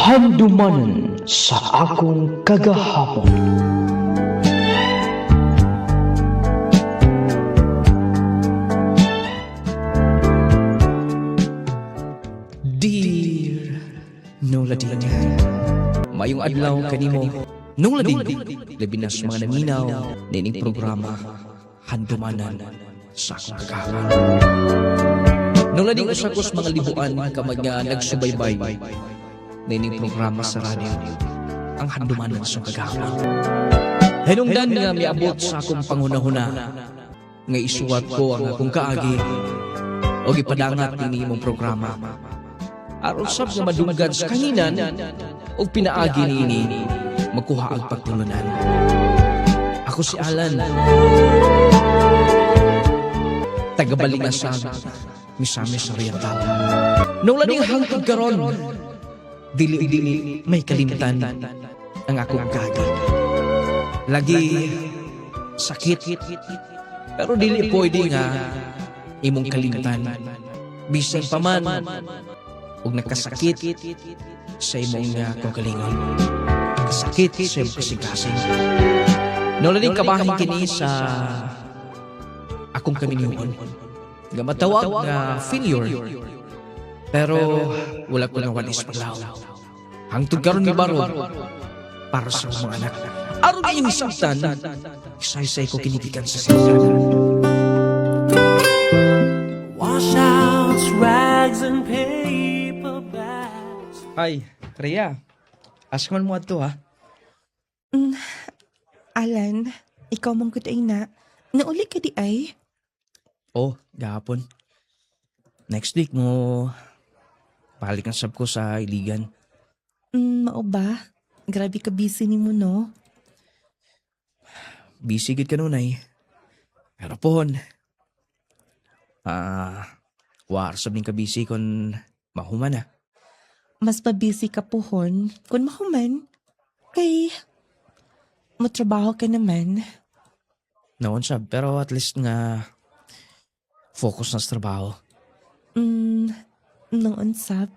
Handumanan sa akong kagahapon. Dear Nola Din, mayong adlaw kanimo Nola Din, labi na sa mga naminaw nining programa Handumanan sa akong kagahapon. Nola Din, usakos mga libuan kamag nga nagsubaybay nining programa sa radyo ang Handumanan sa kagahapon. Hinungdan nga miabot sa akong panghunahuna nga isuwat ko ang akong kaagi o gipadangat nini imong programa aron sab nga madunggan sa kanginan o pinaagi niini magkuha ang pagtulunan. Ako si Alan, tagabalingasag Misamis Oriental. Nung lading hangtod karon, dili-dili may kalimtan ang akong kagi. Lagi sakit, pero dili pwede nga imong kalimtan. Bisan pa man, ug nakasakit sa imong kagalingon. Sakit sa imong kasing-kasing. Nung lading kabahin kini sa akong kaminyuon. Nga matawag na failure. Pero wala ko na walis paglaw. Hangtod karon ni Barod para sa mga anak. Aron niyo misabtan, isay-say ko kinigikan sa sila. Washouts, rags, and paper bags. Ay, Rhea. Asman mo ato ha? Alan, ikaw mong good ay na. Nauli ka di ay? Oh, gahapon. Next week mo balik ang sab ko sa Iligan. Mao ba? Grabe ka busy ni mo, no? Busy gid kanunay. Pero pohon. War sab ning ka busy kon mahuman na. Mas pa-busy ka pohon kung mahuman. Kay, matrabaho ka naman. Noon sab, pero at least nga focus na sa trabaho. Noon sab.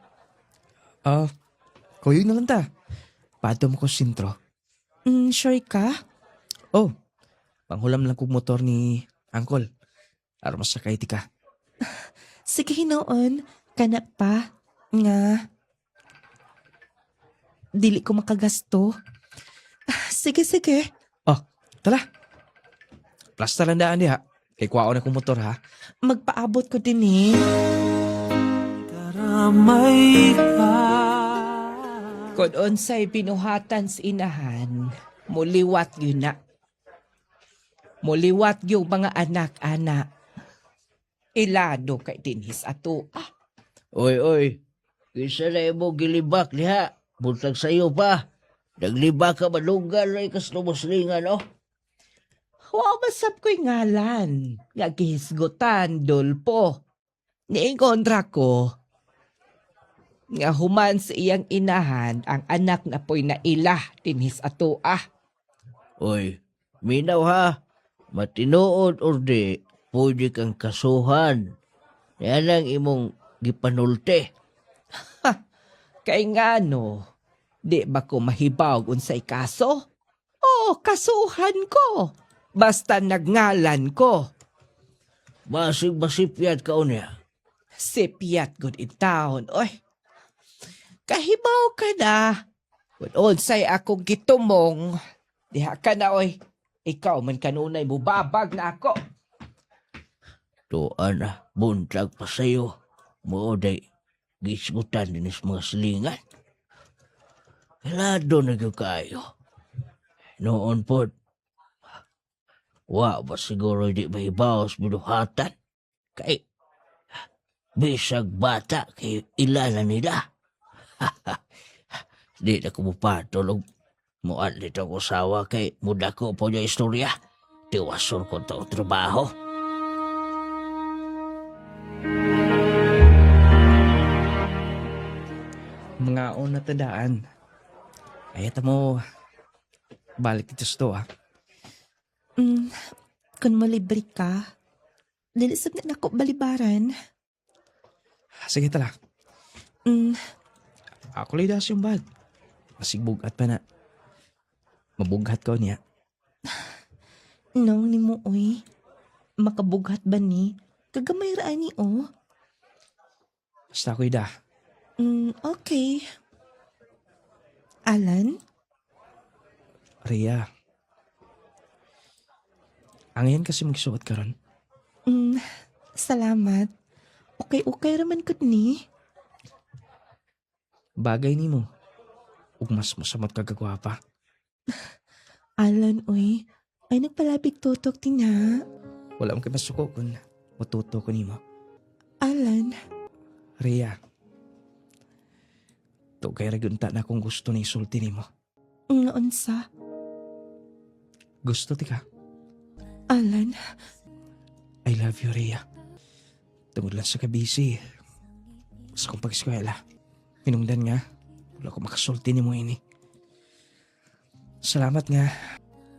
Kuyo na lang ta. Pato mo ko sintro. Sure ka? Oh, panghulam lang kong motor ni Uncle. Aram masakay ti ka. Sige hinoon, kana pa, nga. Dili ko makagasto. Sige. Tala. Plasta lang daan di ha. Kay kuwao na kong motor ha. Magpaabot ko din eh. Karamay ka. Kung unsay binuhatan sa inahan, muliwat yun na. Muliwat yung mga anak-anak. Ilado kay dinhis ato. Oy. Kisa na mo gilibak niya. Buntag sa'yo pa. Naglibak ka malunggan rin kaslumuslingan, no? Wow, masab ko'y ngalan. Nga gihisgutan, dulpo. Niingontra ko. Nga human sa iyang inahan, ang anak na po'y nailah dinhis ato. Oy, minaw ha. Matinood or di, pwede kang kasuhan. Yan ang imong gipanulte. Kay nga no, di ba ko mahibaw unsay kaso? Oo, kasuhan ko. Basta nagngalan ko. Basig masipyat ka unya. Sipyat good in town. Oy, kahibaw ka na. Kung unsay akong gitumong, diha ka na oy. Ikaw man kanunay bubabag na ako. Tuan na, buntag pa sa'yo. Mooday, gisgutan din sa mga silingan. Kalado na kayo. Noon po, ba siguro di mahibawas binuhatan? Kay, bisag bata kay ilala nila. Di na ko mapatulog. Muan dito ko sawa kay muda ko po niya istorya. Tiwason ko ito trabaho. Mga una tandaan. Ayata mo, balik dito sa to ha. Kung malibre ka, nilisag na ako balibaran. Sige tala. Ako lidas yung bag. Masigbugat pa na. Mabughat ko niya. Nang ni mo, oy. Makabughat ba ni? Kagamay raan ni, oh. Basta ako'y da. Okay. Alan? Rhea. Ang yan kasi magsuot ka ron. Salamat. Okay raman ko ni. Bagay ni mo. Ug mas masamot ka kagwapa. Alan, oy. Ay, nagpalabig tutok din ha. Wala mong masuko kung matuto ko ni mo. Alan, Rhea. To kay ragunta na kung gusto na isulti ni mo. unsa? Gusto ti ka? Alan, I love you, Rhea. Tungod lang sa kabisi. Sa kong pag-eskwela. Pinungdan nga. Wala ko makasulti ni mo ini. Salamat nga.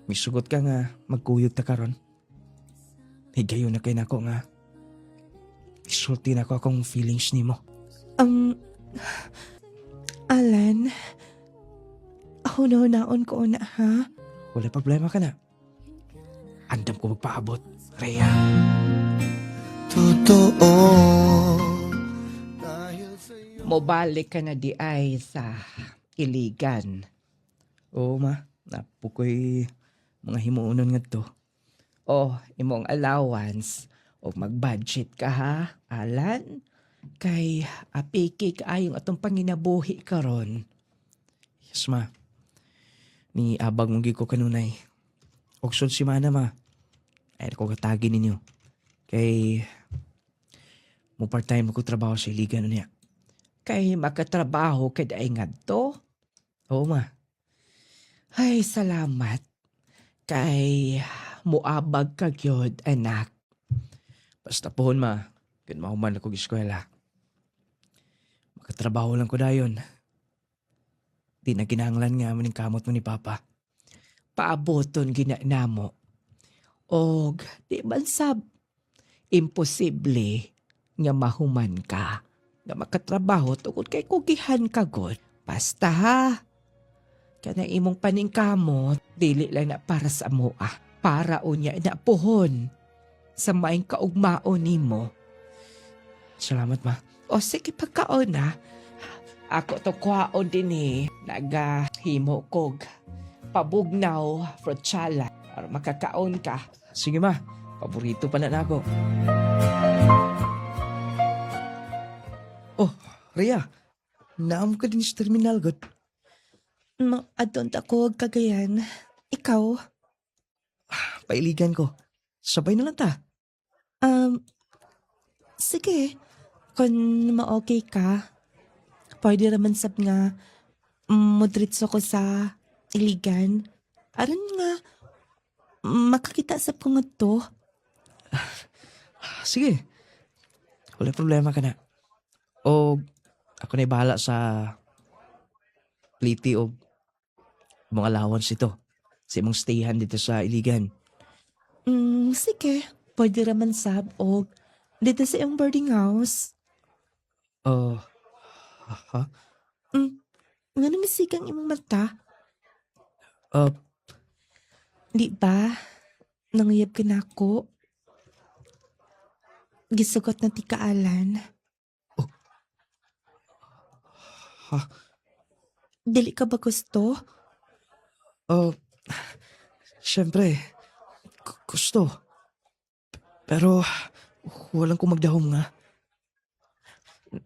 May sugot ka nga magkuyog ta karon. Higayon na kay nako nga. Isulti na ko akong feelings ni mo. Alan, naon ko na ha? Wala problema ka na. Andam ko magpaabot, Rhea. Mobalik ka na di ay sa iligan. Oo ma, napukoy mga himuunon nga to. Imong allowance o mag-budget ka ha, Alan? Kay apiki kaayong atong panginabuhi karon. Yes ma. Ni abag mong ko kanunay. Oksod si mana ma. Ay ko katagi ninyo. Kay mo part-time ko trabaho sa iligan niya. Kay makatrabaho ka daay ngadto. Oo ma. Ay, salamat. Kay muabag ka gyud, anak. Basta pohon ma. Kaya mahuman ako eskwela. Makatrabaho lang ko dayon. Di na ginahanglan nga maning kamot mo ni Papa. Paaboton ginanamo. Og di man sab imposible nga mahuman ka nga makatrabaho tungod kay kugihan ka god. Basta ha. Kana imong paningkamot dili lang na para sa amoa. Para unya na pohon sa maing kaugmaon nimo. Salamat ma. O sige pagkaon na. Ako to kwaon din nagahimo kog pabugnaw frutsala para makakaon ka. Sige ma. Paborito pa na ako. Oh, Rhea. Naam ka din sa terminal god. Adon ako kagayan. Ikaw? Pailigan ko. Sabay na lang ta. Sige. Kung ma-okay ka, pwede raman sab nga modritso ko sa iligan. Aron nga, makakita sab ko nga to. Sige. Wala problema ka na. O ako na bahala sa pliti o mga allowance ito. Sa imong stayhan dito sa iligan. Sige. Pwede raman sab o dito sa iyong boarding house. Ha? Nga namisigang imong mata. Uh, Di ba? Nanguyab ka na ako. Gisugot na ti kaalan. Ha? Dili ka ba gusto? Siyempre. Gusto. Pero, walang ko magdahom nga.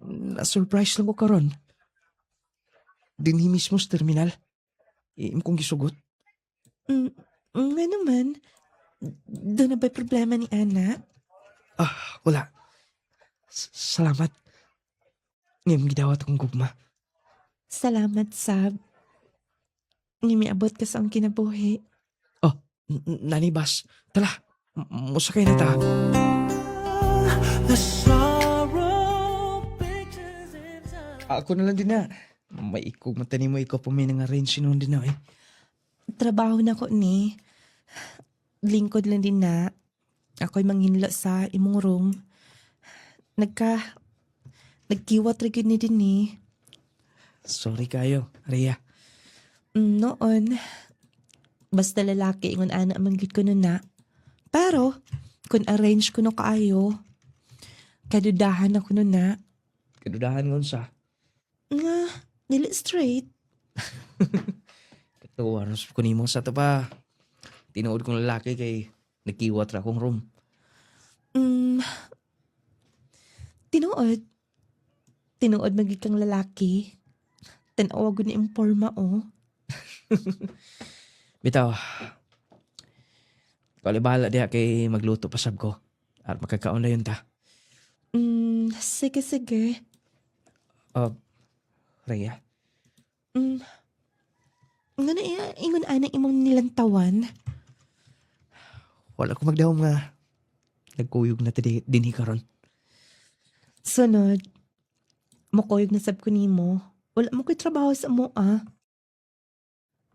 Na-surprise lang ko karon. Dinhi mismo sa terminal. Iim kong gisugot. Nga naman. Doon na ba'y problema ni Ana? Wala. Salamat. Ngayon gidawat akong gugma. Salamat, Sab. Ngimiabot ka sa ang kinabuhi. Nanibas. Tala. Musakay na ta. The sorrow pictures in time. Ako na lang din na. May ikog matani mo ikaw pa may nang-arrange noon din na eh. Trabaho na ko ni. Lingkod lang din na. Ako'y manghinlo sa imong room. Nagkiwat rin ni din ni. Sorry kayo, Rhea. Noon, basta lalaki ingon ana manggit ko nun na. Pero, kung arrange ko no kaayo, kadudahan ako nun na. Kadudahan ngon sa. Nga, dili straight. Katuwaros ko nimo sa to pa. Tinuod kong lalaki kay nagkiwat ra akong room. Tinuod. Tinuod magig kang lalaki. Tanawa ko ni imporma o. Bitaw. Bahala diha kay magluto pa sab ko. At makakaon na yun ta. Sige, sige. Rhea. Nga na iya, ingon ana imong nilantawan. Wala ko magdahom nga. Nagkuyog na dinhi karon. Sunod, mukuyog na sab ko nimo. Wala mo ko'y trabaho sa mo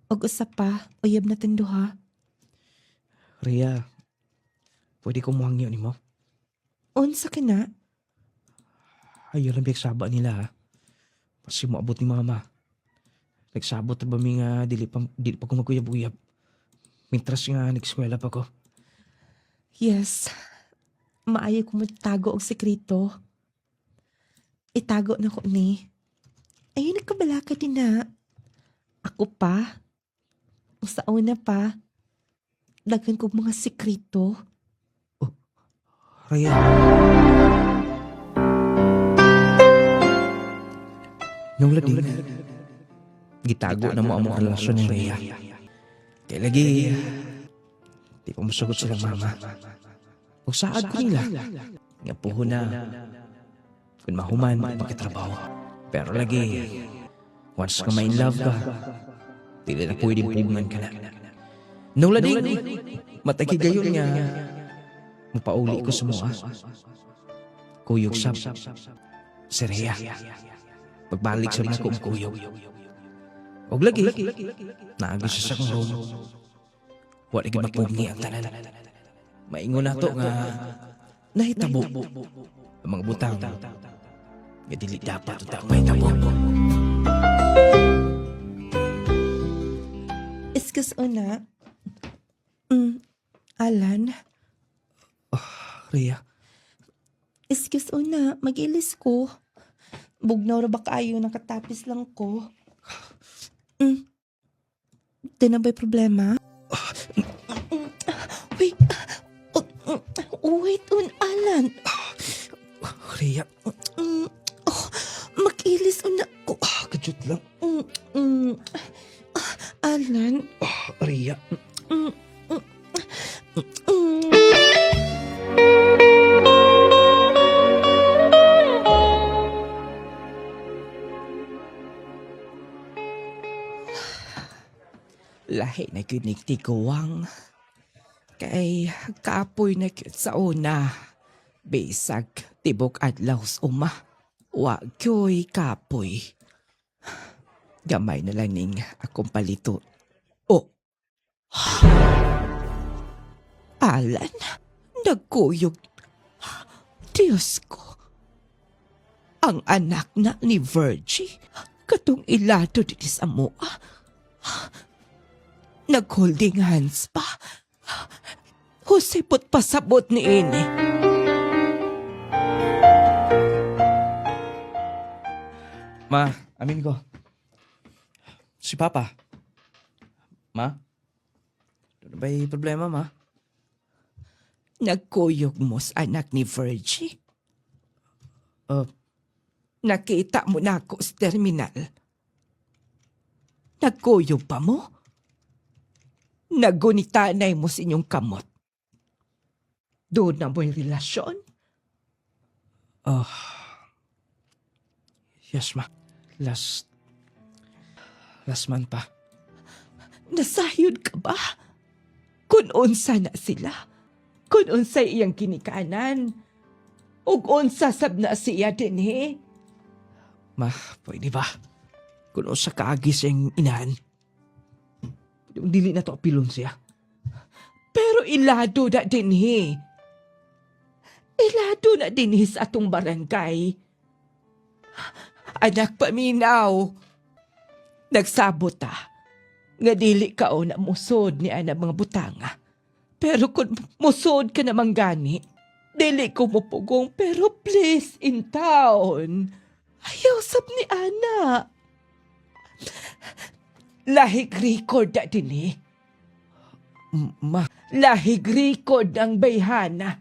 Og usa pa, uyab na tinduha. Rhea, pwede ko muhangyo ni mo. Unsa ka na? Ayaw lang biyak saba nila ha. Kasi moabot ni mama. Nagsabot na ba mi nga dili pa ko magkuyab-uyab. Mintras nga nag-eskwela pa ko. Yes, maayo ko magtago og sekreto. Itago na ko ni. Ayun nagkabala ka din na. Ako pa. Sa una pa. Daghan ko mga sekreto. Rhea. Nung lading, gitago na mo ang mga relasyon ni Rhea. Kaya lagi, di pa masagot silang mama. O saad ko nila. Nga puho na. Kung mahuman, pagkatrabaho. Pero lagi, once ka ma-in love ka, di na pwedeng pugungan ka na. Nung lading, matakigayon nga, mapauli ko sa mga. Kuyog sab, si Rhea. Pagbalik sa mga kong kuyog. Og lagi, naagos siya sa kong room. Wala ka magpugni ang tanan. Maingon na to nga, nahitabo. Ang mga butang, nga dili dapat ito ang mahitabo. Excuse una. Alan, Rhea, excuse una, mag-ilis ko. Bugnaw ra ba kaayo, nakatapis lang ko. Di na ba'y problema? Wait, wait un, Alan. Rhea, Mag-ilis una ko. kajut lang. Alan. Rhea, Lahi na gyud ni tiguang. Kay kaapoy na gyud sa una. Bisag tibok adlaw sa uma. Wa gyoy kaapoy. Gamay na lang ning akong palito. Oh. Alan, nagkuyog. Diyos ko. Ang anak na ni Virgie, katong ilado dito sa mua. Nag-holding hands pa. Husipot pasabot ni Ini. ma, amin ko. Si Papa. Ma? Ano ba'y problema, ma? Nagkuyog mo sa anak ni Virgie. Nakita mo na ako sa terminal. Nagkuyog pa mo? Nagunitanay mo sa inyong kamot. Doon na mo yung relasyon? Yes, ma. Last month pa. Nasayod ka ba? Kung unsa na sila. Kung unsa iyang kinikanan. Ug unsa sab na siya din Ma, pwede ba? Kung sa kaagis ang inahan, yung dili na to apilon siya. Pero ilado na din Ilado na din sa atong barangay. Anak paminaw. Nagsabot ta. nga dili ka o na musod ni ana mga butanga. Pero kung musod ka namang gani, dili ko mupugong pero please in town. Ayaw sab ni ana. Lahig record na din eh. Lahig record ang bayhana.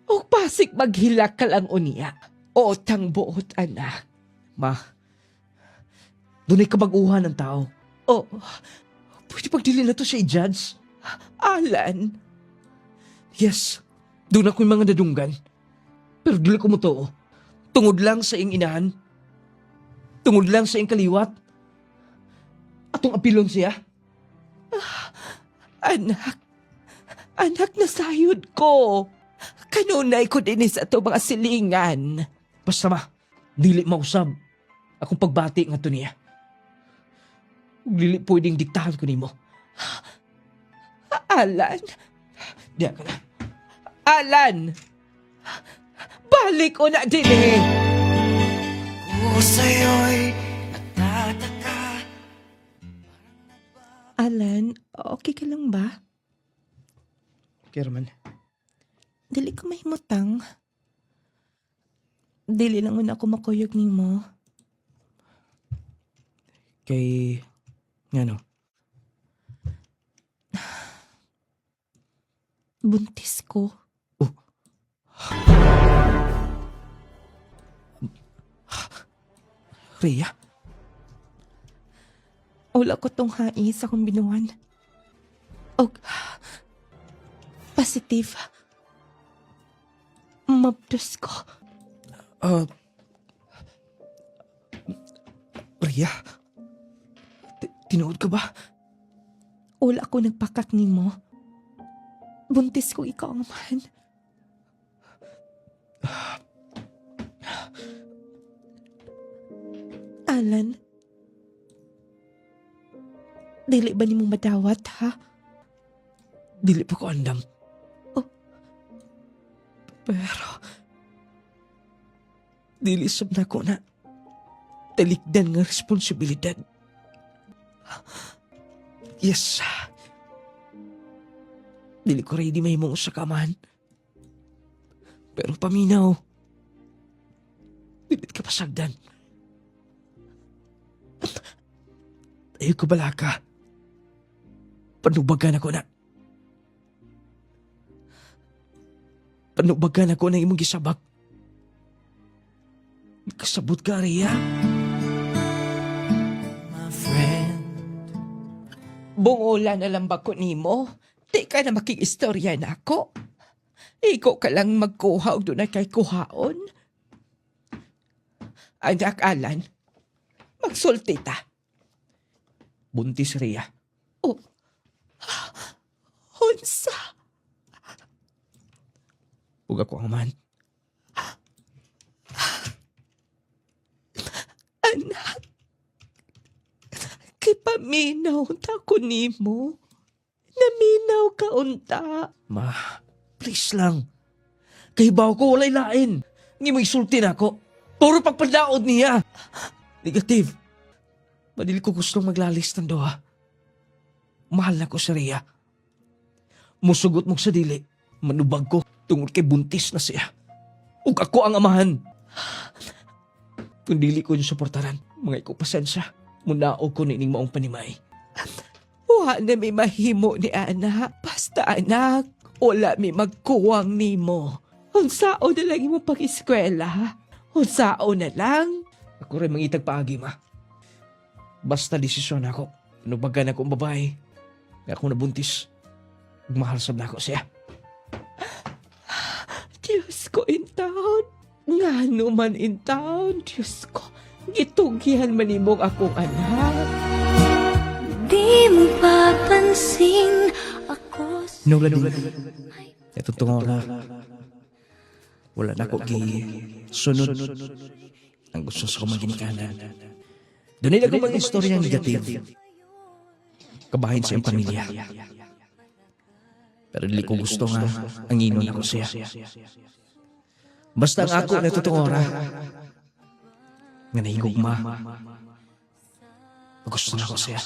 O pasig maghilak ka lang uniya. O tang buot anak. Ma, dunay ka mag-uha ng tao. O, Pwede pagdili na to sa i-judge. Alan, Yes, doon ako yung mga nadunggan. Pero dili ko mo to. Tungod lang sa iyong inahan. Tungod lang sa iyong kaliwat. Atong apilon siya. anak na sayod ko. Kanunay ko din sa to mga silingan. Basta ma, dili mausab. Akong pagbati nga to niya. Ug dili pwedeng diktahan ko nimo. Alan, Diya ka na. Alan! Balik o na din eh! Alan, okay ka lang ba? Okay, Roman. Dili ka mahimutang. Dili lang una ako makuyog ni mo. Kay... Nga no? Buntis ko. Rhea? Wala ko tong hai sa kong binuan. Og positive. Mabdos ko. Rhea? Tinuod ka ba? Wala ko nagpakak ni mo. Buntis ko ikaw ang man. Alan, dili ba ni mo madawat, ha? Dili pa ko andam. Pero, Dili sab na ko na talikdan nga responsibilidad. Yes. Dili ko ready mahimong sa kamahan. Pero paminaw. Dili ka pasagdan. Ayaw ko bala ka. Panubagan ako na. Panubagan ako na imong gisabak. Kasabot ka, Rhea. My friend. bungola na lang ba ko nimo? Di ka na makikistorya na ako. Ikaw ka lang magkuha o doon na kay kuhaon. Anak Alan, magsulti ta. Buntis, Rhea. Oh, hunsa. Huwag ako ang man. Anak, kay paminaw ta ko nimo. Naminaw ka unta. Ma, please lang. Kahibaw ko, walay lain. Hindi mo isulti na ako. Puro pagpadaod niya. Negative. Madili ko gustong maglalis ng doha. Mahal na ko si Rhea. Musugot mo sa dili. Manubag ko tungod kay buntis na siya. Ug ako ang amahan. Kung dili ko yung suportaran, mga ikaw pasensya. Munao ko nining maong panimay. Wa na may mahimo ni anak. Basta anak, wala may magkuwang nimo. Unsao na lang mo pag-eskwela. Unsao na lang. Ako rin mangitag paagi, ma. Basta desisyon ako. Nubagan ako ang babae. Kaya ako nabuntis. Mahalsab na ako siya. Diyos ko in town. Nga naman in town. Diyos ko. Gitugyan man imong akong anak. Di mo papansin ako No, Lani. Ito tungo ka. Wala na ako sunod. Ang gusto sa kumang ginikanan. Doon ay nagumang istorya ng negative. Kabahin sa iyong pamilya. Pero hindi ko gusto nga ang inon ako siya. Basta ang ako na tutungora. Nga nahigugma. Gusto na ako siya.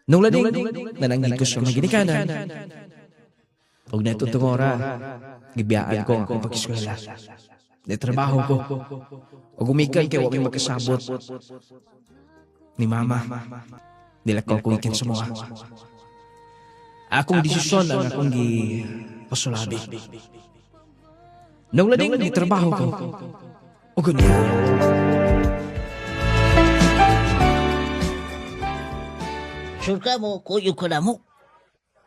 Nung lading, nananggid ko sa maginikanan. Huwag na itong ora, gibiyaan ko ang akong pag-eskwela. Trabaho ko. Huwag umikay kaya huwag may magkasabot. Ni mama, nilakaw ko ikin sa mga. Akong desisyon ang akong pasulabi. Nung lading, trabaho ko. O ganyan. Sure ka mo, kuyo ka na mo.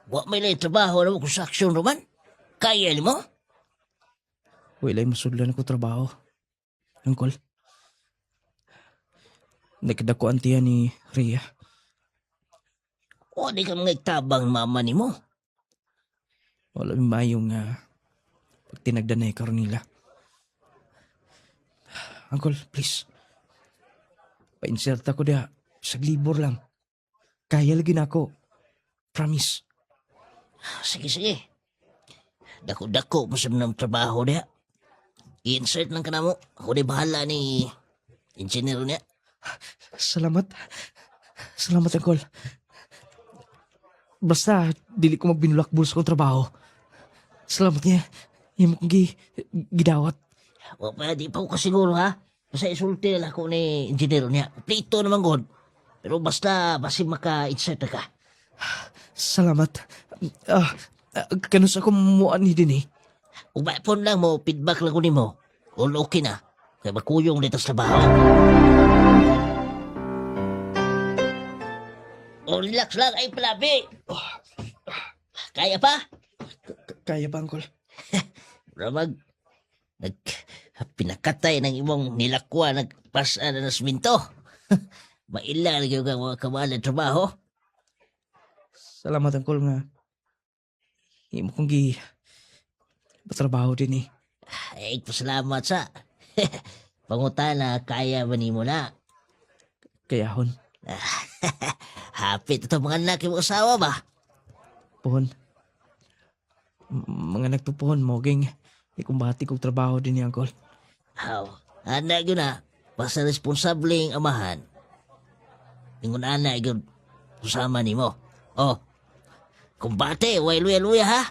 Wa may lang trabaho na mo construction naman. Kaya ni mo? Wala yung masudlan ako trabaho. Angkol. Nagkadakuan tiya ni Rhea. O di ka mga itabang mama ni mo. Wala yung mayong pag tinagdan na ikaw nila. Angkol, please. Pa-insert ako diya. Saglibor lang. Kaya lagi na ako. Promise. Sige. Dako-dako mo sa ng trabaho niya. I-insert lang ka na mo. Ako di bahala ni engineer niya. Salamat. Salamat, Angkol. Basta, dili ko magbinulakbol sa kong trabaho. Salamat niya. Yung kong gidawat. O pa, di pa ko kasiguro ha. Basta isulti lang ako ni engineer niya. Plito naman god. Pero basta maka-insert na ka. Salamat. Kanus ako muan ni din eh. Umapon lang mo, feedback lang ko ni mo. All okay na. Kaya magkuyong dito sa trabaho. O relax lang ay palabi. Kaya pa? Kaya ba, Angkol? Ramag, pinakatay ng imong nilakwa, nagpasa na ng siminto. Maila na yung mga kamala trabaho. Salamat, Angkol, nga. Hindi mo kong patrabaho din eh. Ay, pasalamat sa. Pangutana, kaya ba ni mo na? Kayahon. Hapit ito mga anak yung asawa ba? Pohon. Mga nagpupuhon mo, ging. Hindi kong bahati kong trabaho din ni Angkol. Aw, anak yun na. Basta responsabling amahan. Ingon anak yun. Susama ni mo. Oh, kumbate, way luya-luya ha?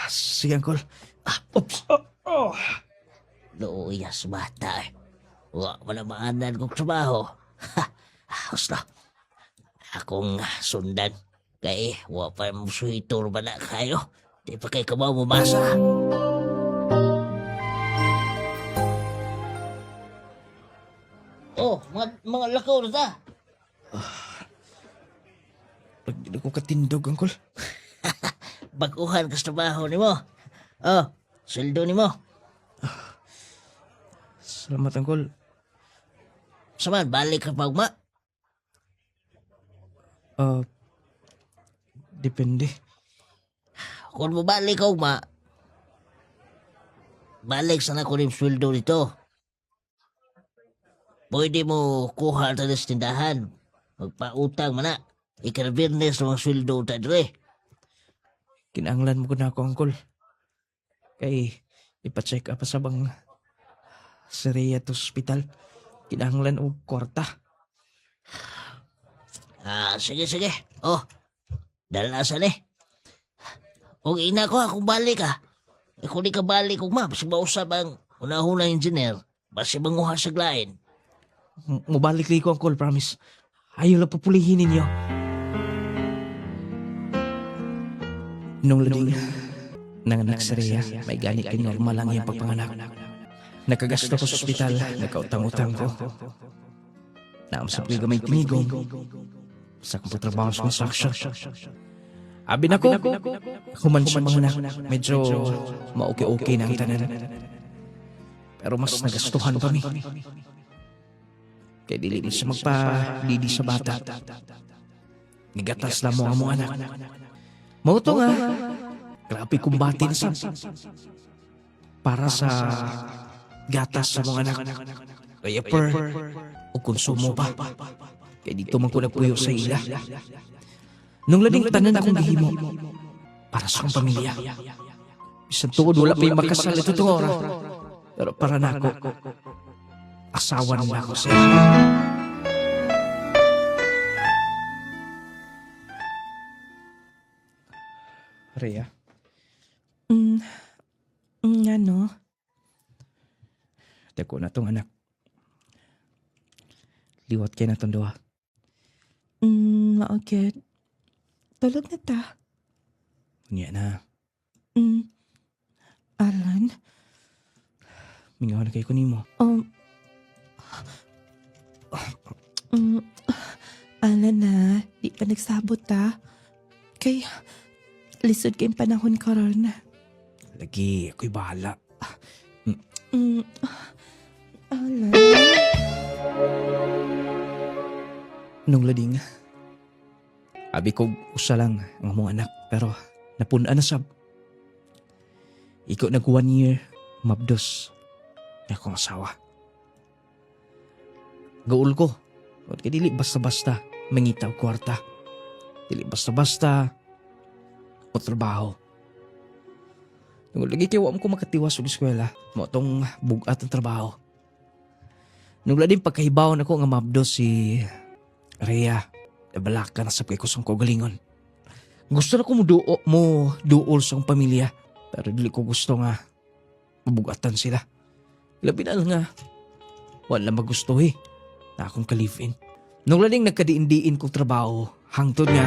Sige, Angkol. Oops. Luya sa bata eh. Wa manamaanan kong trabaho. Ha, gusto. Akong sundan. Kaya wa pa musuhitor ba na kayo? Di pa kayo kabaw mabasa. Oh, mga lakaw na ta. Pag di ko katindog, Angkol. Baguhan ka sa trabaho ni mo. Oh, sweldo ni mo. Salamat, Angkol. Saman, balik ka pa ugma. Depende. Kung mo balik ka ugma, balik sana ko rin sweldo nito. Pwede mo kuha sa tindahan. Magpautang man na. Ikarabirnes ng mga sweldo ta dire. Kinanglan mo ko na ako, Angkol. Kay, ipacheck up sa bang sa Rhea to hospital. Kinanglan o kwarta. Sige. Oh, dalasan eh. Kung ina ko, kung balik ka. Kung di ka balik kung basi mausap ang unahunang engineer, basi manguha sa glain. Mubalik rin ko, Angkol, promise. Ayaw lang pupulihin ninyo. Nung lading nanganak sa Rhea, may ganit kay normal lang yung pagpanganak. Nakagasto ko sa ospital, nagkautang-utang ko. Naamsap ko gamay tinigong sa kong trabaho sa construction. Abi na ko, human siya mga anak, medyo ma-okay-okay na ang tanan. Pero mas nagastuhan pa mi. Kaya dili mo siya magpa-lidi sa bata. Gigatas lang mo ang mga anak. Mauto nga, grabe kumbatin sa para sa gatas sa mga anak. Kaya o konsumo pa. Kaya dito man ko nagpuyo sa ila. Nung lading tanan akong gihimo para sa akong pamilya. Bisan tuod wala pa yung makasal ito itong oras. Pero para na ako, asawa nila ako sa iyo. Rhea. Nga no? Dako na tong anak. Liwat kay na tong duha. Maugid. Tulog na ta. Unya na. Alan? Mingaw na kay ko nimo. Alan na, di pa nagsabot ta. Kay, lisod kayong panahon karon. Lagi, ako'y bahala. Alan? Nung lading, abi ko usa lang ang among anak, pero napunaan na sab. Ikaw nag 1 year, mabdos, na akong asawa. Gaul ko, at kay dili basta-basta, mangitaw kwarta. Dili basta-basta, o trabaho. Nung lagi kayo, ko makatiwas sa eskwela, mo itong bugat ang trabaho. Nung lading pagkahibaw na ko nga mabdos si Rhea, nabalaka na sa kusang kagalingon. Gusto na ko mo duol sa akong pamilya, pero dili ko gusto nga mabugatan sila. Labi na lang nga, wala magustuhi na akong ka-live-in. Nung lading nagkadiin-diin kong trabaho, hangtod nga,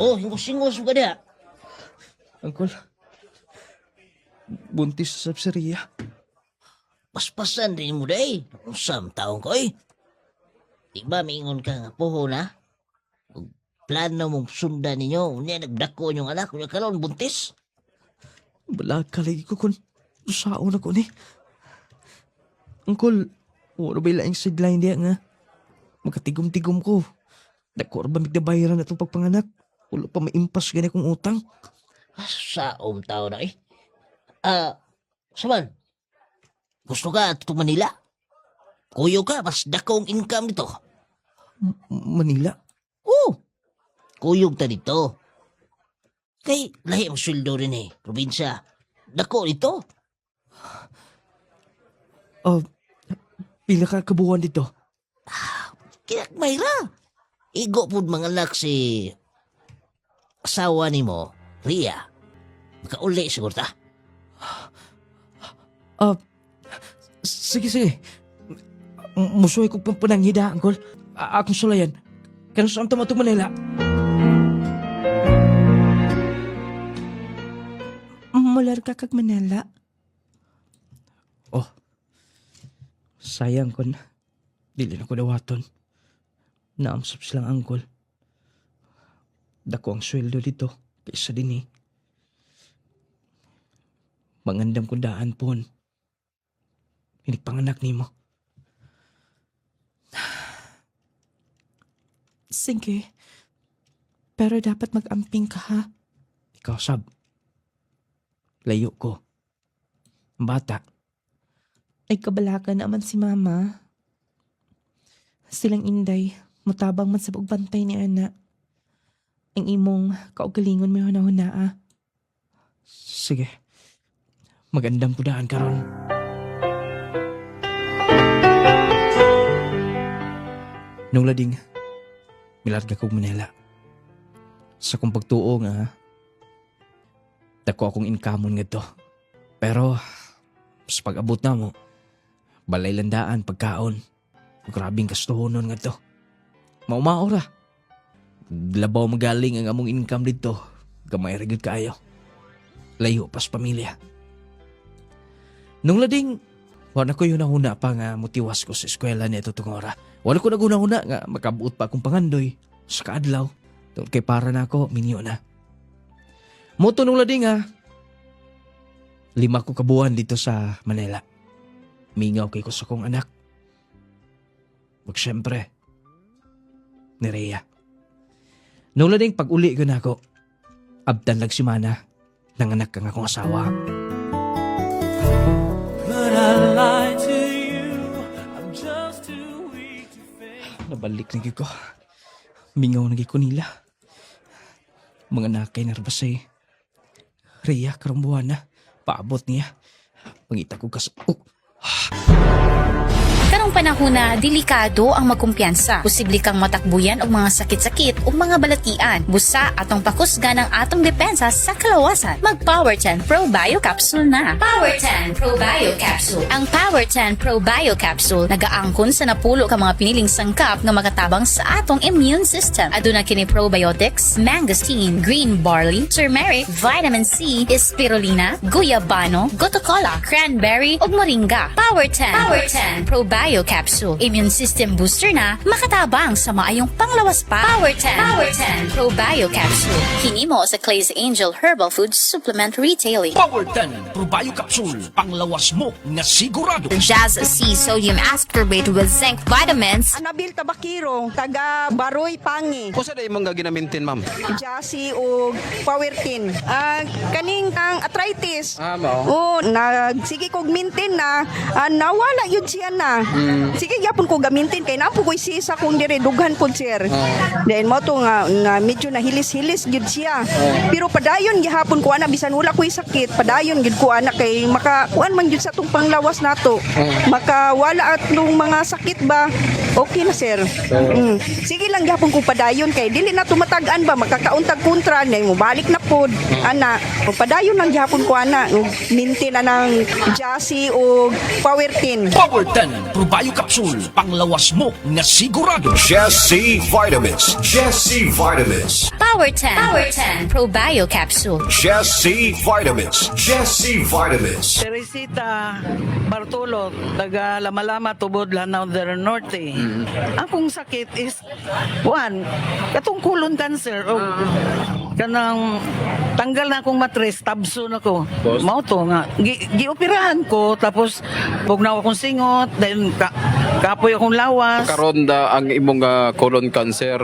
Oh, hingos-hingos mo ka na. Uncle, buntis sa si Rhea. Paspasan din mo day. Usam taong ko eh. Di ba mingon ka nga poho na? Ug plano mong sundan ninyo. Unya nagdako yung anak. Unya karon buntis. Balag ka lagi ko kung usaon ako ni. Uncle, wala ba ilaing sidline diya nga? Magkatigom-tigom ko. Dako ba migdabayaran na itong pagpanganak? Wala pa maimpas gani kong utang. Saom tao na eh. Saman. Gusto ka at Manila? Kuyo ka, mas dakong income dito. Manila? Oo. Kuyog ta dito. Kay lahi ang sweldo rin eh. Probinsya. Dako dito. Pila ka kabuhan dito? Kinakmay ra. Igo po mga anak si asawa ni mo, Rhea. Makauli siguro ta. Sige. Musuhay ko pang pananghida, Uncle. Akong sulayan. Kano saan tumatong Manila? Mular ka kag Manila. Oh, sayang kon. Dili na ko dawaton. Naamsap silang Uncle. Dako ang sweldo dito. Kaysa din eh. Mangandam ko daan pon. Hinigpanganak ni mo. Sige. Pero dapat mag-amping ka ha. Ikaw, Sab. Layo ko. Ang bata. Ay kabalaga naman si mama. Silang inday, mutabang man sa bugbantay ni Ana. Ang imong kaugalingon may hunahuna. Sige. Magandang pudaan karon. Nung lading, milarga kong Manila. Sa kong pagtuo nga, dako akong inkamon nga to. Pero, sa pag-abot na mo, balay landaan, pagkaon, grabing kastuhonon nga to. Maumao ra. Labaw magaling ang among income dito. Gamay ra gyud kaayo. Layo pas pamilya. Nung lading, wala ko yun nahuna pa nga mutiwas ko sa eskwela ni itong ora. Wala ko naguna-huna nga makabuot pa akong pangandoy sa kaadlaw. Doon kay para na ako, minyo na. Moto nung lading nga, 5 ko kabuhan dito sa Manila. Mingaw kay ko sa kong anak. Wag syempre, ni Rhea. Nung lading pag-uli ko na ako, abdan lag si Mana, nanganak kang akong asawa. But I lied to you. I'm just too weak to face. Nabalik na gyud ko. Mingaw na gyud ko nila. Mga nakay narbasay. Rhea, karong buwan na. Paabot niya. Pangita ko kas... Karong panahon na delikado ang magkumpiyansa. Posible kang matakbuyan og mga sakit-sakit ug mga balatian. Busa atong pakusgan ang atong depensa sa kalawasan. Mag Power 10 Pro Bio Capsule na. Power 10 Pro Bio Capsule. Ang Power 10 Pro Bio Capsule nagaangkon sa napulo ka mga piniling sangkap nga makatabang sa atong immune system. Aduna kini probiotics, mangosteen, green barley, turmeric, vitamin C, spirulina, guyabano, gotocola, cranberry ug moringa. Power 10 Pro Bio Capsule. Immune system booster na makatabang sa maayong panglawas pa. Power 10 Pro Bio Capsule. Hinimo sa Clay's Angel Herbal Food Supplement Retailing. Power 10 Pro Bio Capsule, panglawas mo na sigurado. Jazz C Sodium Ascorbate with Zinc Vitamins. Anabil Tabakiro, taga Baroy Pangi. Kusa na imong ginamintin, ma'am? Jasi o Powertin. Kaning ang arthritis. Mao. Oh, sige kog mintin na nawala yun siya na. Sige gyapon ko gamintin kay napo ko'y sisa kung dire dughan pod sir. Then mo to nga medyo nahilis-hilis gyud siya. Pero padayon gihapon ko ana bisan wala ko'y sakit, padayon gyud ko ana kay makakuan man gyud sa tong panglawas nato. Makawala atong mga sakit ba? Okay na sir. Sige lang gyapon ko padayon kay dili na tumatagan ba makakauntag kontra na mo balik na pod ana. O padayon lang gyapon ko ana. Mintin na ng Jasi o Powertin. Power 10 Pro Bio Capsule, panglawas mo na sigurado. Jesse Vitamins. Jesse Vitamins. Power 10 Pro Bio Capsule. Jesse Vitamins. Jesse Vitamins. Teresita Bartolo, taga Lamalama, Tubod, Lanao del Norte. Akong sakit is, katong colon cancer. Kanang tanggal na akong matres, tabso na ko. Mao to nga. Gioperahan ko, tapos pugnaw akong singot, then kapoy akong lawas. Karon da ang imong colon cancer,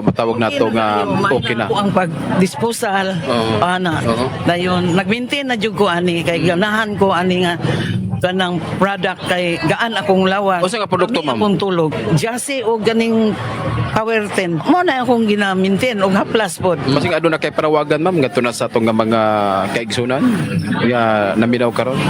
matawag nato nga okay na. Ako ang pag-disposal. Dayon, nag-maintain na jud ko ani, kay ganahan ko ani nga kanang product kay gaan akong lawas. O sa nga produkto, ma'am? Akong tulog. Jase o ganing Power 10. Mo na akong ginamintin og haplas pod. Kasi nga na kay parawagan, ma'am, ngadto na sa atong nga mga kaigsunan nga naminaw karon.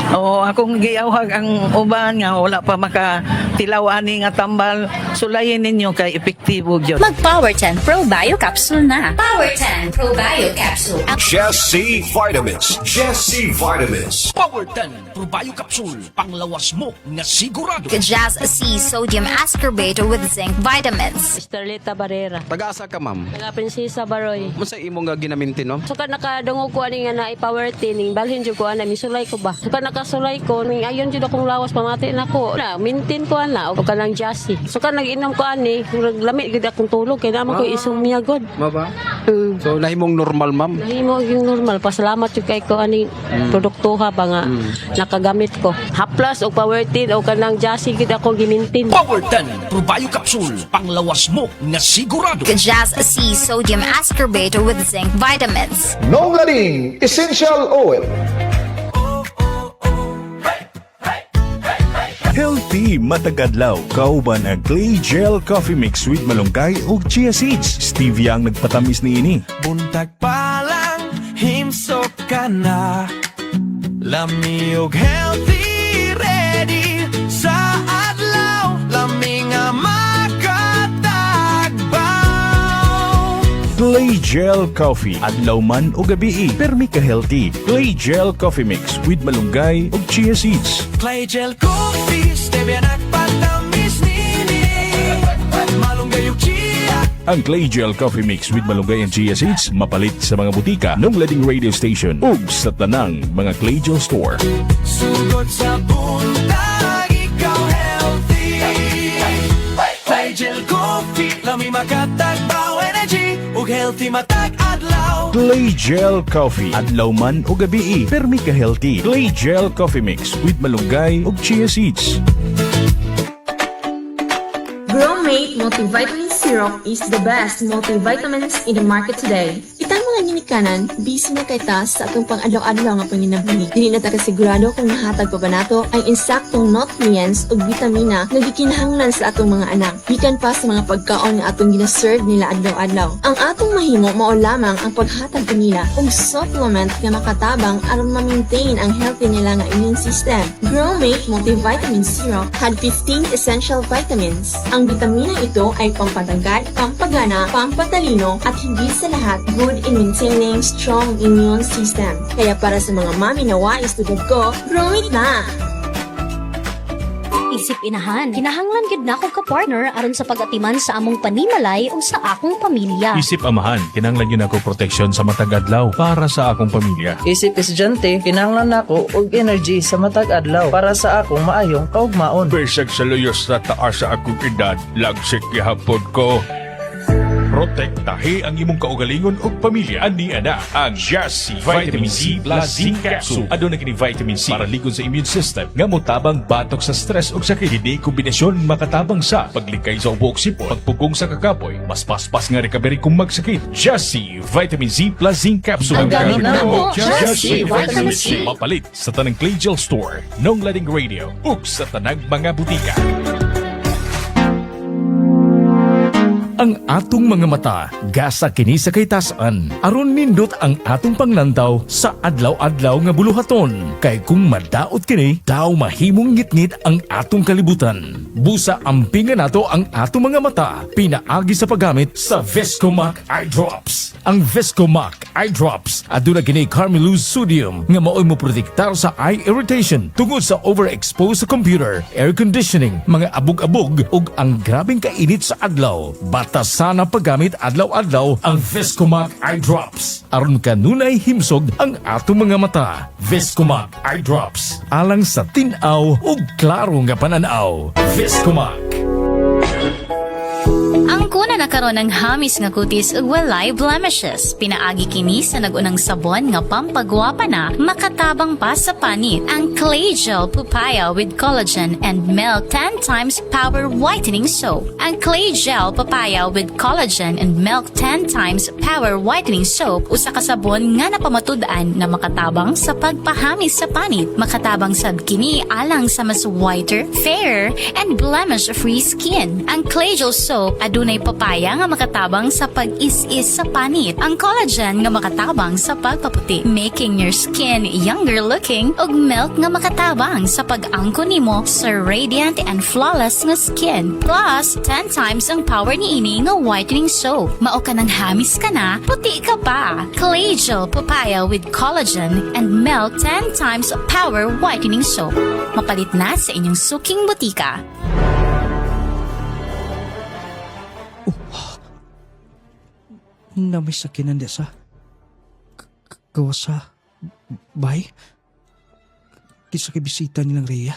Oo, akong giyawhag ang uban nga wala pa makatilaw ani nga tambal. Sulayin ninyo kay epektibo gyud. Mag Power 10 Pro Bio Capsule na. Power 10 Pro Bio Capsule. Jesse Vitamins. Jesse Vitamins. Power 10 Pro Bio Capsule, panglawas mo na sigurado. Jazz C Sodium Ascorbate with Zinc Vitamins. Starleta Barrera. Taga-asa ka, ma'am? Taga Prinsesa Baroy. Unsa imong nga ginamintin, ma'am? Sukat nakadungog ko ani nga na i-power tining balhin jud ko ana misulay ko ba. Sukat nakasulay ko ning ayon jud akong lawas pamati nako. Na mintin ko ana og kanang Jassy. Sukat nag-inom ko ani, lamit gid akong tulog kay naman ko isumya god. Mao ba? So nahimong normal, ma'am? Nahimo yung normal. Pasalamat jud kay ko ani produktuha ba nga nakagamit ko. Haplas og power tin o kanang Jassy gid ako gimintin. Power 10 Pro Bio Capsule, panglawas mo na sigurado. Jazz C Sodium Ascorbate with Zinc Vitamins. Nongaling Essential Oil. Healthy matagadlaw, kauban ang Clay Gel Coffee Mix with malunggay ug chia seeds. Stevia ang nagpatamis niini. Buntag pa lang, himsok ka na. Lami og healthy, ready sa adlaw. Lami nga makatagbaw. Clay Gel Coffee, adlaw man o gabi, permi ka healthy. Clay Gel Coffee Mix with malunggay ug chia seeds. Clay Gel Coffee, stevia nagpatamis nini. Malunggay og chia. Ang Clay Gel Coffee Mix with malunggay and chia seeds mapalit sa mga butika, nung lading radio station ug sa tanang mga Clay Gel store. Sugod sa buntag, ikaw healthy. Clay Gel Coffee, lami makatagbaw energy ug healthy matag adlaw. Clay Gel Coffee, adlaw man o gabi, permi ka healthy. Clay Gel Coffee Mix with malunggay ug chia seeds. Growmate Multivitamin Syrup is the best multivitamins in the market today. Itang mga lang ginikanan, busy na kay ta sa atong pang-adlaw-adlaw nga panginabuhi. Dili na ta kasigurado kung nahatag pa ba nato ang insaktong nutrients o vitamina nga gikinahanglan sa atong mga anak. Gikan pa sa mga pagkaon nga atong gina-serve nila adlaw-adlaw. Ang atong mahimo mao lamang ang paghatag kanila og supplement nga makatabang aron ma-maintain ang healthy nila nga immune system. Growmate Multivitamin Syrup had 15 essential vitamins. Ang vitamina ito ay pampatangkad, pampagana, pampatalino at higit sa lahat, good in maintaining strong immune system. Kaya para sa mga mami na wais tulad ko, Growmate na! Isip inahan, kinahanglan gid na akong ka-partner aron sa pag-atiman sa among panimalay o sa akong pamilya. Isip amahan, kinahanglan yun ako proteksyon sa matag adlaw para sa akong pamilya. Isip estudyante, kinahanglan nako og energy sa matag adlaw para sa akong maayong kaugmaon. Besag sa luyos na taas sa akong edad, lagsik gihapon ko. Protektahe ang imong kaugalingon ug pamilya. Ani ana ang Jassy Vitamin C plus Zinc Capsule. Aduna kini vitamin C para ligon sa immune system nga motabang batok sa stress ug sakit. Hindi kombinasyon makatabang sa paglikay sa ubo ug sipon, pagpugong sa kakapoy, mas paspas nga recovery kung magsakit. Jassy Vitamin C plus Zinc Capsule. Ang gamit na mo, Jassy Vitamin C. Mapalit sa tanang Clay Gel Store, Nong Lading Radio ug sa tanang mga butika. Ang atong mga mata, gasa kini sa kaytasan. Aron nindot ang atong panglantaw sa adlaw-adlaw nga buluhaton. Kay kung madaot kini, daw mahimong ngitngit ang atong kalibutan. Busa ampingan nato ang atong mga mata, pinaagi sa paggamit sa Viscomac Eye Drops. Ang Viscomac Eye Drops, aduna kini Carmeluz Sodium nga maoy mo protektar sa eye irritation tungod sa overexposed sa computer, air conditioning, mga abog-abog ug ang grabeng kainit sa adlaw. Batas sana paggamit adlaw-adlaw ang Viscomac Eye Drops. Aron kanunay himsog ang atong mga mata. Viscomac Eye Drops. Alang sa tinaw ug klaro nga pananaw. Viscomac. Ang kuna nakaroon ng hamis nga kutis ug walay blemishes. Pinaagi kini sa nagunang sabon nga pampagwapa na makatabang pa sa panit. Ang Clay Gel Papaya with Collagen and Milk 10 times Power Whitening Soap. Ang Clay Gel Papaya with Collagen and Milk 10 times Power Whitening Soap usa ka sabon nga napamatud-an na makatabang sa pagpahamis sa panit. Makatabang sab kini alang sa mas whiter, fairer, and blemish-free skin. Ang Clay Gel Soap adunay papaya nga makatabang sa pag-is-is sa panit. Ang collagen nga makatabang sa pagpaputi, making your skin younger looking, ug milk nga makatabang sa pag-angkon nimo sa radiant and flawless nga skin. Plus, 10 times ang power niini nga whitening soap. Mao ka nang hamis ka na, puti ka pa. Clay Gel Papaya with Collagen and Milk 10 times Power Whitening Soap. Mapalit na sa inyong suking butika. Na may sakinan sa gawa sa bay. Kisa kay bisita nilang Rhea.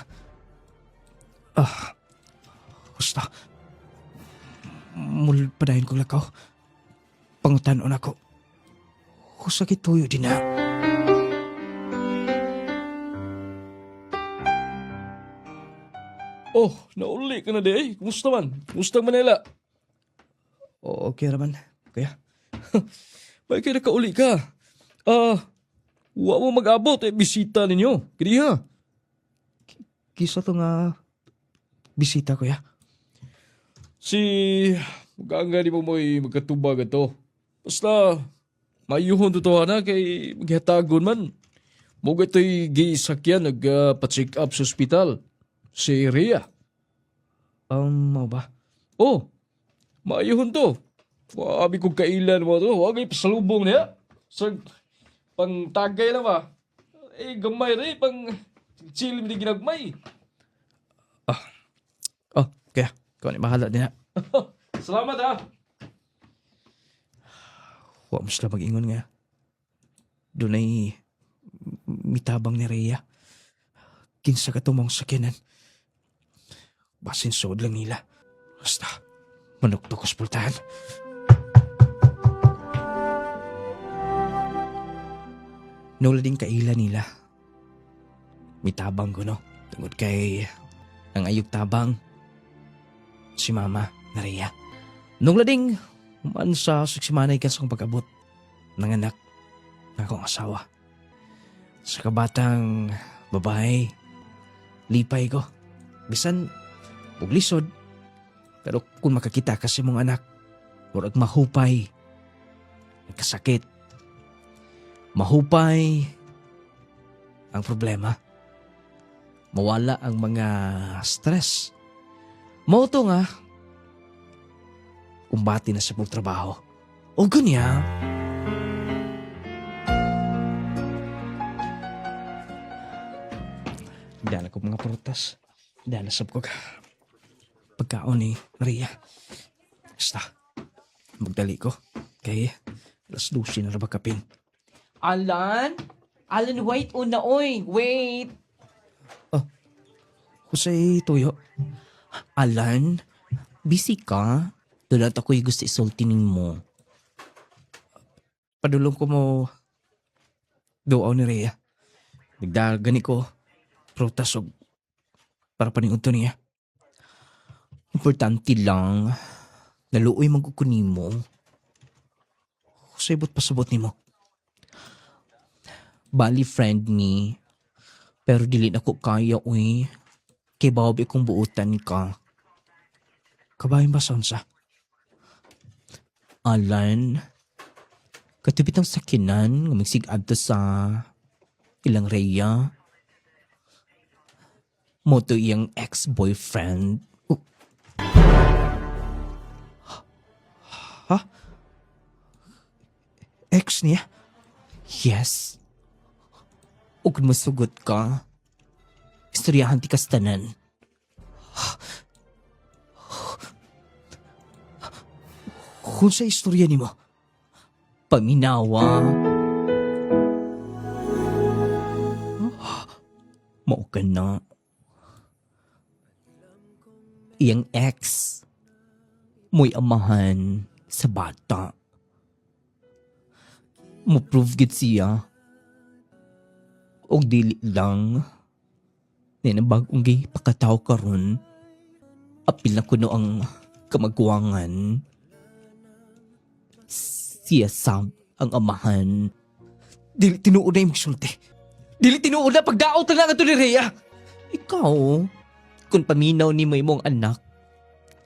Basta. Mul padayon kong lakaw. Pangutanon ako. Husakit tuyo din na. Oh, nauli ka na di. Kumusta man? Kumusta Manila? Okay raman. Kaya? Bakit kayo nakauli ka? Huwag mo mag-abot bisita ninyo. Kini ha? Kisa to nga bisita ko ya. Si maganga di mo mo'y magkatubag ito. Basta mayuhon to na kay maghatagon man. Moga ito'y giisakyan nagpa-check up sa ospital. Si Rhea. Mau ba? Oh, mayuhon to. Wabi kong kailan mo to. Huwag ay pasalubong niya. Sa pang-tagay lang ba? Gamay rin. Pang-chill hindi ginagmay. Kaya. Kung bahala din ha. Salamat ha. Huwag mo sila mag-ingon nga. Doon ay mitabang ni Rhea. Kinsa ka tumong sakinan. Basin sod lang nila. Basta, manuktok ospultahan. Nawala din kaila nila. Mitabang ko no. Tungod kay ang ayog tabang si Mama na Rhea. Nung lading man sa siksimanay ka sa pag-abot. nanganak ng akong asawa. Sa kabatang babae, lipay ko. Bisan, uglisod. Pero kung makakita kasi mong anak, murag mahupay, nagkasakit. Mahupay ang problema. Mawala ang mga stress. Mauto nga, kumbati na sa pagtrabaho. O ganyan. Dala ko mga prutas. Dala sab ko pagkaon ni Maria. Basta, magdali ko. Kay, alas 12 na ba kapin? Alan? Alan, wait una, oy. Wait. Kusay tuyo. Alan, busy ka? Doon ako'y gusto isultinin mo. Padulong ko mo doaw ni Rhea. Nagdagani ko prutas og para paniud to niya. Importante lang, naluoy magkukunin mo. Kusay bot pasabot ni mo. Bali friend ni, pero dili na ko kaya, uy. Kay bawabi kong buutan ka. Kabahin ba sa Alan, katubit ang sakinan nga magsigad to sa ilang Rhea. Moto iyang ex-boyfriend. Ha? Ex niya? Yes. O kung masugot ka, istoryahan ti kastanan. Kung sa istorya ni mo, Paminawa. Mao ka na. Iyang ex, mo'y amahan sa bata. Mo-prove gid siya. Og dili lang, ninabagong gay pakataw karon. Apil na kuno ang kamagwangan. Siya sab ang amahan. dili tinuod na yung magsulti. Dili tinuod na pagdaot na lang ito ni Rhea. Ikaw, kung paminaw ni mo imong anak,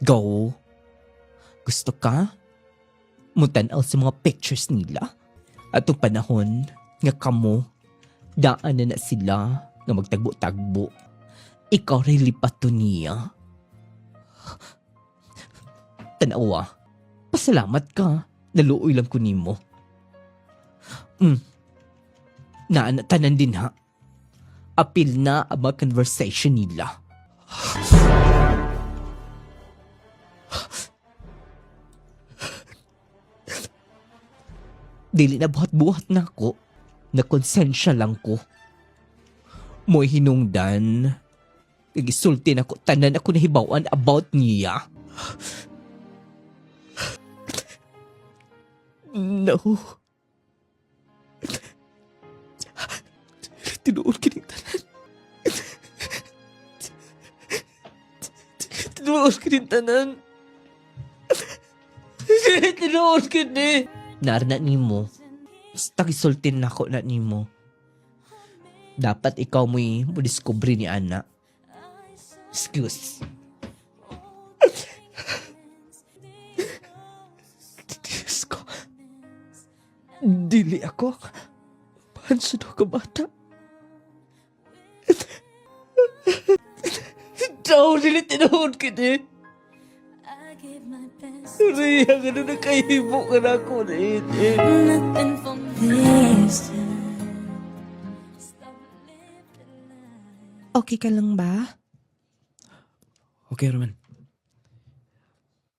go. Gusto ka? Mutanaw sa mga pictures nila. Atong panahon nga kamo, daan na sila nga magtagbo-tagbo. Ikaw rin lipat to niya. Tanawa, pasalamat ka. Naluoy lang ko nimo. Tanan din ha. Apil na ang mga conversation nila. Dili na buhat-buhat na ako. Nakonsensya lang ko. Mo'y hinungdan. Nagisulti na ko. Tanan ako nahibawan about niya. No. Tinuod kining tanan. Tinuod kining tanan. Tinuod kini. Narna nimo. Basta gisultin nako na nimo. Dapat ikaw mo'y discovery ni Ana. Excuse. Dili ako. Pansado ka bata. Daw, dili tinuod kini. Rhea, gano'n na kahibo ka na ako na ini. Okay ka lang ba? Okay, Roman.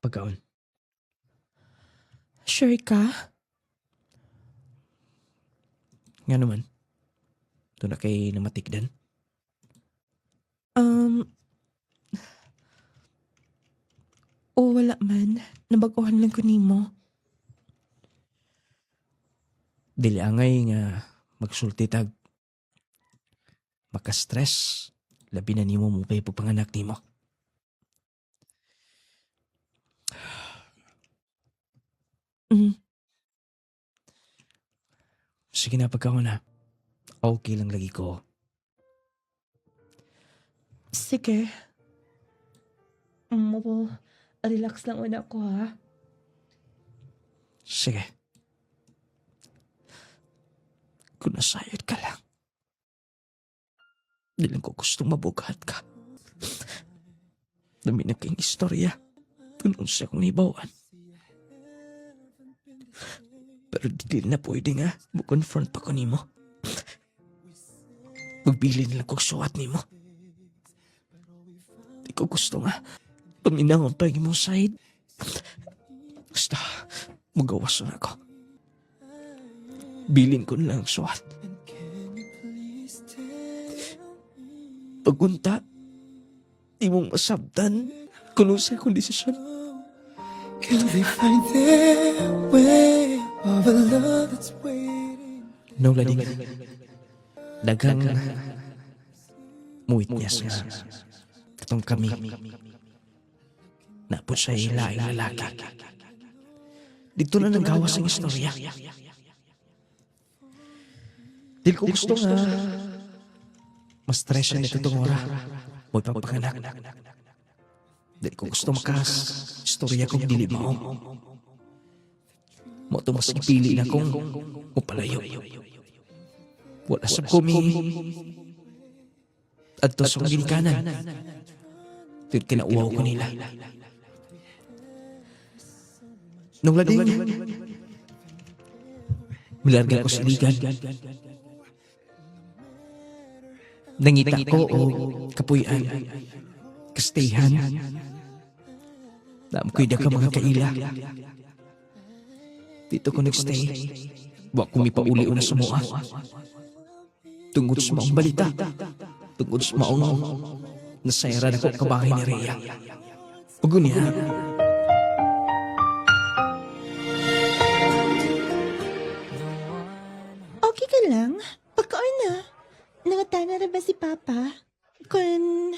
Pagkaon. Sure ka? Nga naman. Ito na kay namatikdan. Wala man. Nabaguhan lang ko nimo. Dili angay nga magsulti tag makastress. Labi na nimo mo pa ipapanganak nimo. ginapagkauna. Okay lang lagi ko. Sige. Relax lang una ko, ha? Sige. Kung nasayod ka lang. Di lang ko gustong mabugat ka. Dami na kayong istorya. Kung siya kong ibawan. Pero di na pwede nga. Mag-confront pa ko ni mo. Magbili nila kong suwat ni mo. Di ko gusto nga. Paminaw ang pagi mong side. Basta, magawas na ako. Bilin ko na lang ang suwat. Pagunta, di mong masabdan kung ano sa akong desisyon. No, lading. Dagang muwit niya sa katong kami. Napot sa ilaing lalaki. Dito na nanggawas ang istorya. Di ko gusto nga mas stress siya nito itong ora. Mo'y papanganak. Di ko gusto makas istorya kong dili mo. Mo ito mas ipili na kong upalayo. Wala sa kumi. At ito sa ginikanan. Ito kinauwaw ko nila. Nung lading, milarga ko siligan. Nangita ko o kapuyan, kastehan. Naamkoy da ka mga kaila. Dito ko nagstay. Wa ko mipauli na sa mua. Tungod sa maong balita. Tungod sa maong nasayra na ko kabahay ni Rhea. Pagunya. Okay ka lang? Pagkaon na. Nangatana na ba si Papa? Kung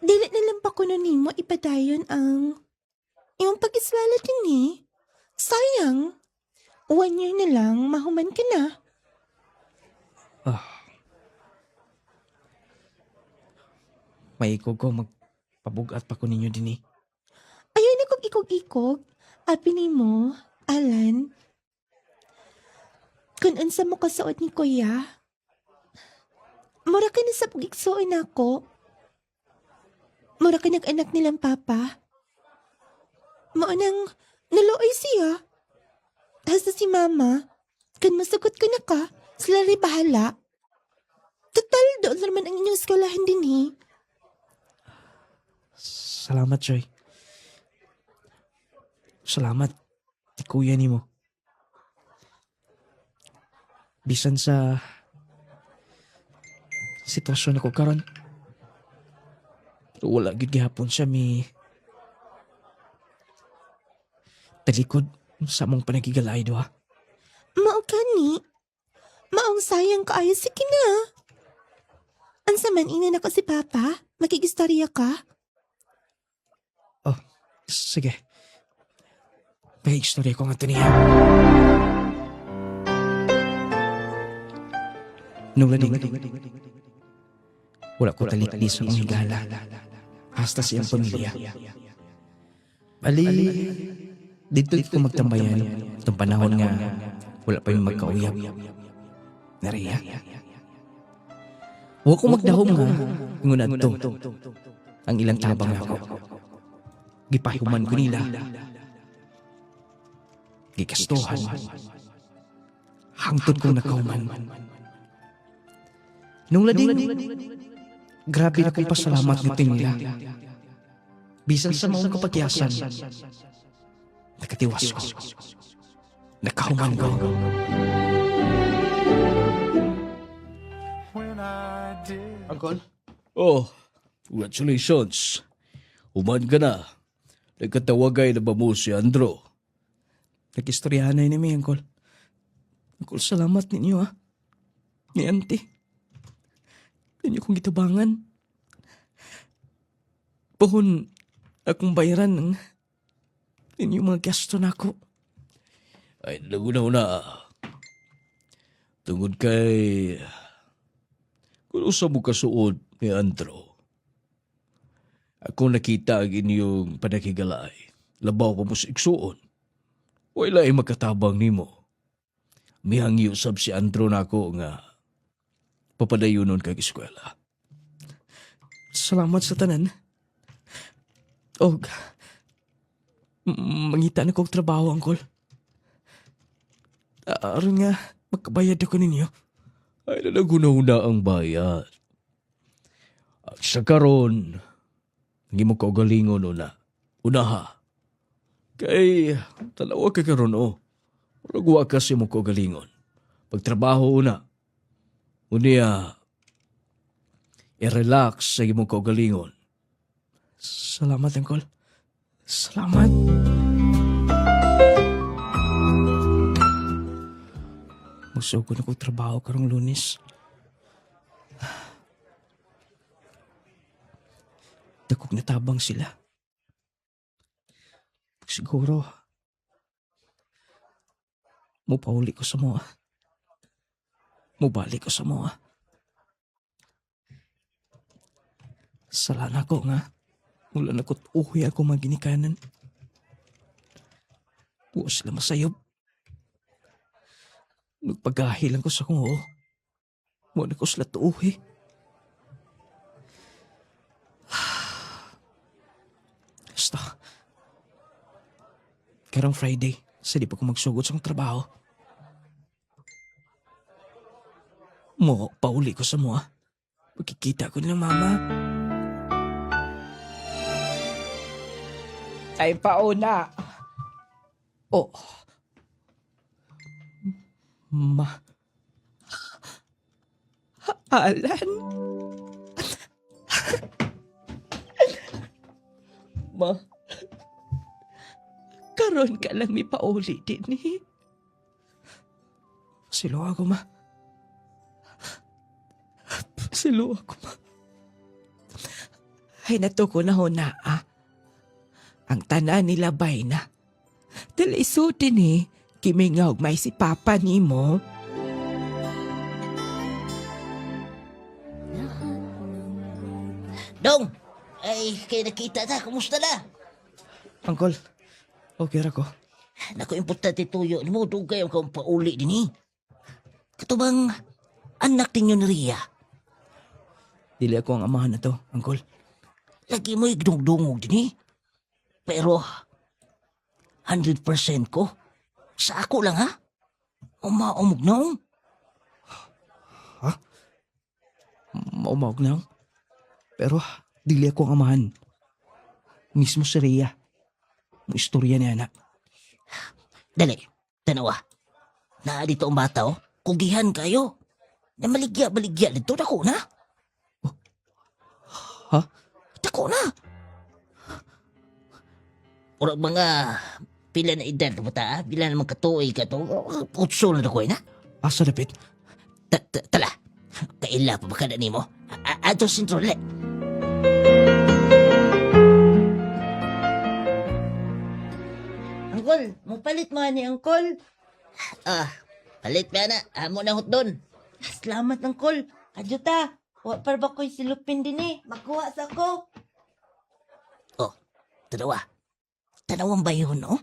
dili na lang pa ko na nimo ipadayon ang iyong pag-islala din eh. Sayang. 1 year na lang, mahuman ka na. May ikog ko magpabugat pa ko ninyo din eh. Ayaw na kong ikog-ikog. Api ni mo, Alan. Kung unsa mo kasuot ni Kuya, mura ka na sa pagigsuon ako. Mura ka nag-anak nilang Papa. Maunang naluoy siya. Hasta si Mama, kan masagot ka na ka, sila rin bahala. Total, doon naman ang inyong eskalahan din eh. Salamat, Joy. Salamat, ti kuya ni mo. Bisan sa sitwasyon ako karon. Pero wala gid gihapon siya talikod sa among panagigalay do ha. Mao kani. Maong sayang kaayo sige na. Ansa man ina na ko si Papa, makigistorya ka. Oh, sige. May istorya ko nga ito niya. Nung lading, wala ko talikli sa mga higala. Hasta siyang pamilya. Bali, dito ko magtambayan itong panahon nga wala pa yung magkauyab. Nariya. Huwag ko magdahom nga ngunad to. Ang ilang tabang ako. Gipahuman ko nila. Gikastuhan. Hangtod kong nakahuman. Nung lading, grabe na kong pasalamat nito nila. Bisan sa maong kapagyasan, nakatiwas ko. Nakahuman ko. Uncle? Oh, congratulations. Human ka na. Nagkatawagay na ba mo si Andro? Nag-istoryahan na yun ni Uncle. Uncle, salamat ninyo ha. Ni Auntie. Ninyo kong gitabangan. Pohon akong bayaran ng ninyo mga gasto na ako. Ay, naguna-una. Tungod kay kung usa mo kasuod ni Andro, ako nakita ang inyong panakigalay. Labaw pa mo sa igsuon. Wala ay makatabang nimo. Mihangyo sab si Andro nako nga papadayunon kag eskwela. Salamat sa tanan. Og, mangita na kong trabaho, Angkol. Aron nga, magkabayad ako ninyo. Ay nalaguna-una ang bayad. At sa karon, hindi mo kaugalingon una. Unaha. Kay, tanawa ka karon o. Ragwa kasi mo kaugalingon. Pagtrabaho una. Unya, i-relax sa imong kaugalingon. Salamat, Angkol. Salamat. Magsugod ako trabaho karong Lunes. Dakog natabang sila. Siguro, mupauli ko sa mga. Mubalik ko sa mga. Sala na ko nga. Mula na ko't uhoy ako maginikanan. Huwag sila masayob. Nagpagahilan ko sa kung oo. Huwag na ko sila tuuhi. Basta. Karang Friday, sa di pa ko magsugod sa akong trabaho. Mo, pauli ko sa mga. Magkikita ko nilang mama. Ay, pauna. Oh. Alan? Ma, karon ka lang may pauli din eh. Silo ako, ma. Silo ako, ma. Ay, natuko na ho na, ah. Ang tanan nila bay na. Dali isutin eh, kimingawag may si Papa ni mo. Dong! Ay, kayo nakita na. Kumusta na? Uncle, okay ra ko. Naku, importante tuyo. Mo, doon kayo kang pauli din eh. Katubang anak ninyo ni Ria. Dili ako ang amahan na to, Uncle. Lagi mo igdungdungog din eh. Pero, 100% ko. Sa ako lang ha? Umaumog na Ha? Maumawag na. Pero, dili ako ang amahan. Mismo si Rhea. Ang istorya niya na. Dali, tanawa. Na dito ang bata oh. Kugihan kayo. Na maligya-baligya dito. Dako na. Ha? Dako na. Orang mga pila na edad mo ta, pila na magkatuoy ka to, putso na dako na. Asa dapit? Tala, kaila pa ba ka na nimo? Ato sintrole. Angkol, palit mo ni Angkol. Palit ba na? Amo na hot doon. Salamat, Angkol. Kajuta, wa para ba ko'y silupin din eh. Makuha sa ko. Oh, tanawa. Tanawang ba yun, no?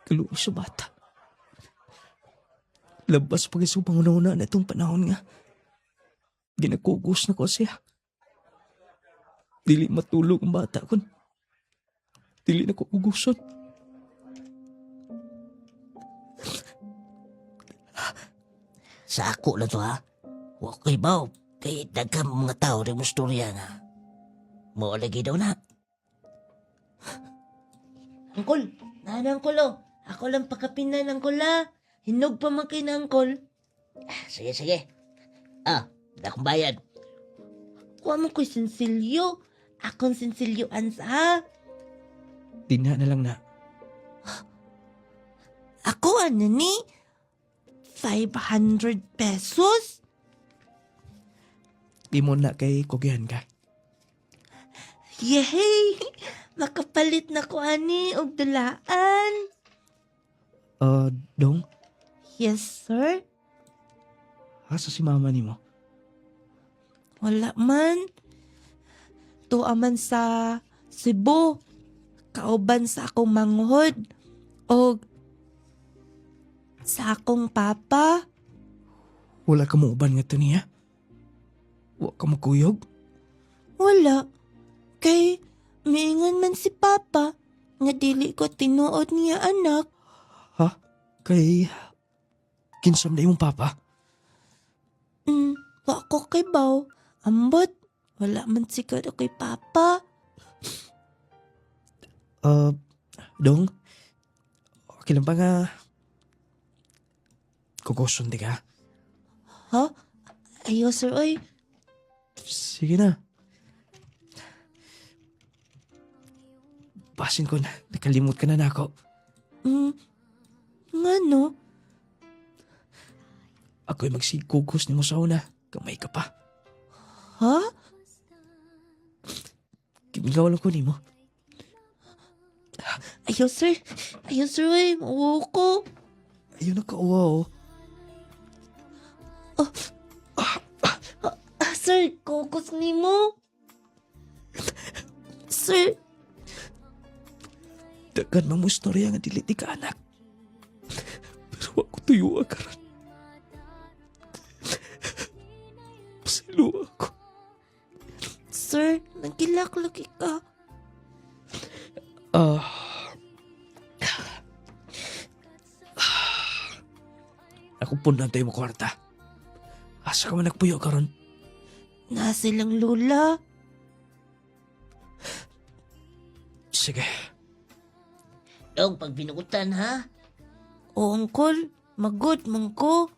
Kaluwi sa bata. Labas pag isupang una-una na itong panahon nga. Ginakugos na ko siya. Dili matulog ang bata kun. Dili na ko uguson. Sa ako na to ha. Huwag ko'y baw. Kay daghang mga tao rin mo storya nga. Mo lagi daw na. Angkol, nana Angkol oh. Ako lang pakapinan Angkol ha. Hinog pa man kayo na Angkol. Sige. Akong bayad. Kuha mo ko'y sinsilyo. Akong sinsilyo ansa ha. Tina na lang na. Ako ano ni? 500 pesos? Di mo na kay kugihan ka. Yay! Makapalit na ko ani og dulaan. Dong? Yes, sir? Asa si mama nimo? Wala man. Tuwa man sa Cebu. Kauban sa akong manghod. O sa akong papa. Wala ka muuban nga to niya? Wa ka magkuyog? Wala. Kay miingon man si papa nga dili ko tinuod niya anak. Ha? Kay... Kinsam na yung papa? Wa ko kay baw. Ambot. Wala man siguro kay papa. Dong? Okay lang ba nga... Kukusun di ka? Ha? Ayo sir, oy. Sige na. Basin ko na. Nakalimot ka na ako. Nga no? Ako'y magsigugos ni mo sa una. Kamay ka pa. Ha? Kimigaw lang ko ni mo. Ayo sir. Ayo sir, oy. Mauwo ko. Ayun na kauwa, oh. Sir, kukos ni mo. Sir, Dagan mang mo istorya nga dili di ka anak. Pero ako tuyo ka ron. Pasilo ako. sir, nagilak lagi ka. Ako po na tayo mo kwarta. Asa ka man nagpuyo ka ron? Nasilang lula. Sige. Dong, pag binugutan ha? O, uncle, magod man ko.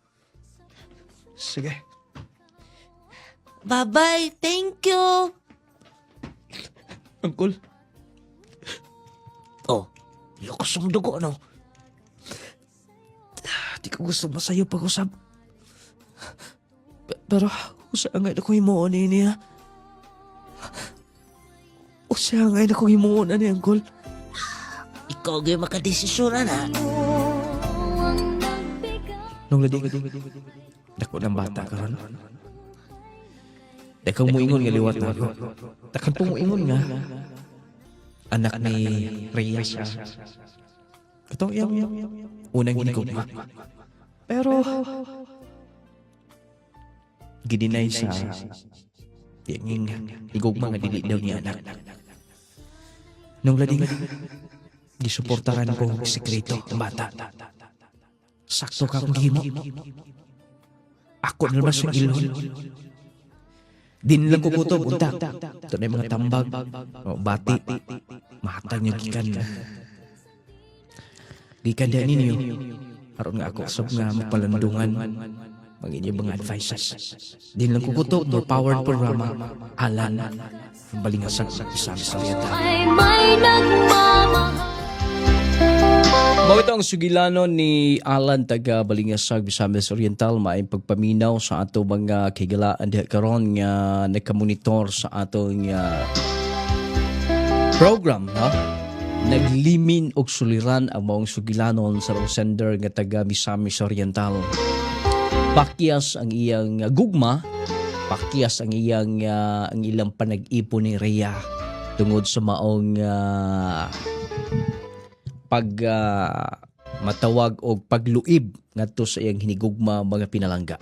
Sige. Bye-bye, thank you. Uncle. Oh, lakas ang dugo, ano? Di ko gusto masayo pag-usap. Pero, usa nga na ko himuon niya. Usa nga na ko himuon ni Uncle. Ikaw gay makadesisyonan ha? Nung ladi, dako ng bata ka ron. Dakang muingon nga liwat na ako. Dakang pong muingon nga. Anak ni Rhea siya. Ito yung unang hinigugma. Pero, gidinay sa yung higugma nga dili daw niya anak. Nung lading, gisuportaran ko ang sikreto ng bata. Sakto ka kong gimo. Ako na naman siyang ilon. Din lang kukutob, unta. Ito na yung mga tambag, bati, mahatag niyo gikan. Gikan din ninyo. Aron nga ako sab nga mapalandungan mga inyong mga advices. Din lang kukutob, more powered programa, Alan, ang balingasag sa Oriental. Mao ito ang sugilano ni Alan taga Balingasag, Misamis Oriental, maayong pagpaminaw sa ato mga kigalaan diha karon nga nagkamonitor sa atong program, no? Naglimin og suliran ang maong sugilanon sa sender nga taga Misamis Oriental. Pakyas ang iyang gugma, pakyas ang iyang ang ilang panag-ipon ni Rhea tungod sa maong pag matawag o pagluib ngadto sa iyang hinigugma mga pinalangga.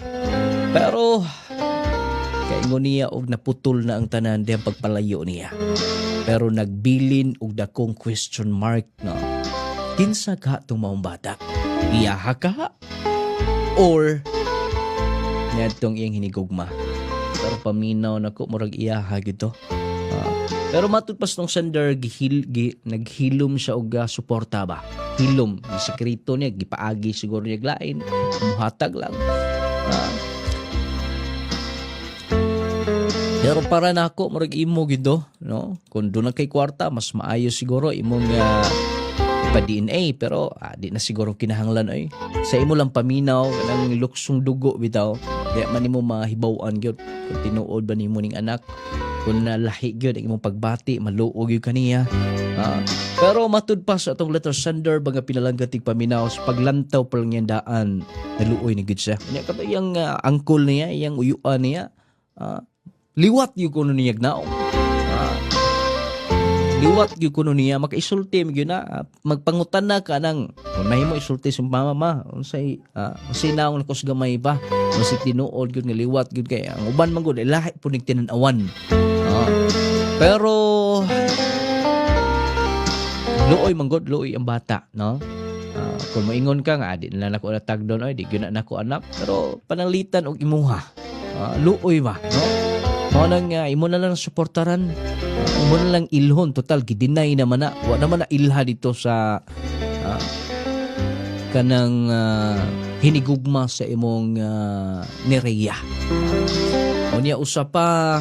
Pero kaingon niya og naputol na ang tanan diyang pagpalayo niya. Pero nagbilin og dakong question mark na kinsa ka tong maong bata? Iyaha ka? Or ngadtong iyang hinigugma? Pero paminaw nako murag iyaha gito. Pero matud pas nung sender naghilom siya og suporta ba. Hilom, ni sekreto niya gipaagi siguro niya lain, muhatag lang. Pero para nako murag imo gido, no? Kung doon na kay kwarta, mas maayo siguro imong ipa-DNA, pero di na siguro kinahanglan ay. Sa imo lang paminaw kanang luksong dugo bitaw, di man nimo mahibaw-an gyud kung tinuod ba nimo ning anak kung lahi gyud ang imong pagbati maluog gyud kaniya. Pero matud pa sa atong letter sender mga pinalanggatig paminaw sa paglantaw pa lang niyang daan naluoy ni gyud siya. Nya kato iyang angkol niya, iyang uyuan niya, liwat gyud kuno niya gnaong. Liwat gyud kuno niya makaisulti gyud na magpangutan na ka nang kung mahimo isulti sa mama unsay naong nakos gamay ba unsay tinuod gyud nga liwat gyud kay ang uban man gud lahi punig tinan-awan. Pero luoy manggod, luoy ang bata, no? Kung maingon ka nga, di na nako natag doon, ay di gyud na nako anak, pero pananglitan og imuha. Luoy ba, no? Mao nang imo na lang suportaran, imo na lang ilhon, total gidinay naman na, wa naman na ilha dito sa kanang hinigugma sa imong Nerea. Unya usa pa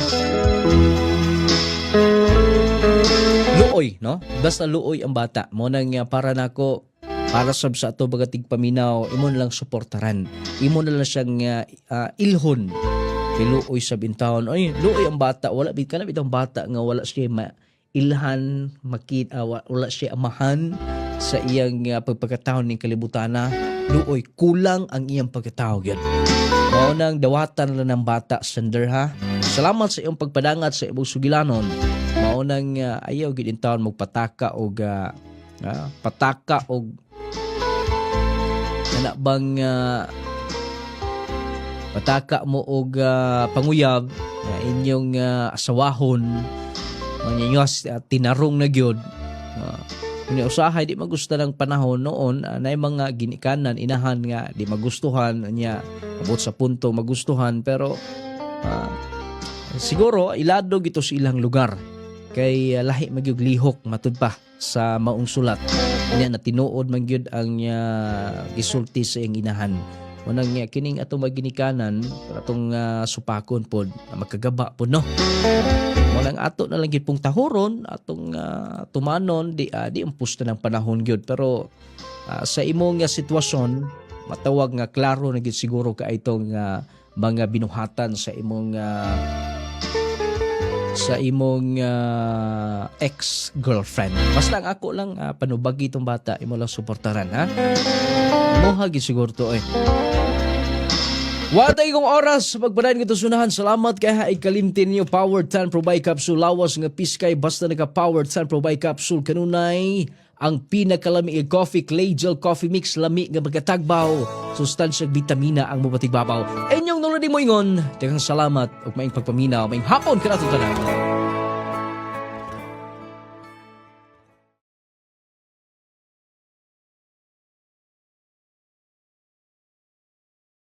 luoy, no? Basta luoy ang bata. Mo nang para nako, para sa ato bagatig paminaw, imo na lang suportaran. Imo na lang siyang ilhon. Kay luoy sa bintawon. Ay, luoy ang bata. Wala bit kana bitong bata nga wala siya ilhan, makita, wala siya amahan sa iyang pagpagkataon ning kalibutana. Luoy, kulang ang iyang pagkatao gyud. Mao nang dawatan lang ng bata sender ha. Salamat sa iyong pagpadangat sa imong sugilanon. Mao nang ayaw gid intawon magpataka og pataka og ana bang pataka mo og panguyab inyong asawahon manyos tinarong na gyud. Kunya usahay di magusto ng panahon noon nay mga ginikanan inahan nga di magustuhan niya abot sa punto magustuhan pero siguro ilado gito sa ilang lugar kay lahi magyug lihok matud pa sa maong sulat niya na tinuod man gyud ang gisulti sa iyang inahan. Unang kining atong maginikanan atong supakon pod magkagaba pod no. Munang ato na lang gyud pong tahoron atong tumanon di umpos na ng panahon gyud pero sa imong sitwasyon matawag nga klaro na gyud siguro ka itong mga binuhatan sa imong ex-girlfriend. Basta ang ako lang panubagi itong bata, imo lang suportaran ha. Mohagi siguro to eh. Watay kong oras pagpadayon ko sunahan. Salamat kay ha ikalimtin niyo Powered Tan Pro Buy Capsule lawas nga piskay basta naka Powered Tan Pro Buy Capsule kanunay ang pinakalami coffee clay gel coffee mix lami nga magkatagbaw sustansyang bitamina ang mubatigbabaw. Inyong nulad mo ingon daghang salamat ug maayong pagpaminaw maayong hapon kanato tanan.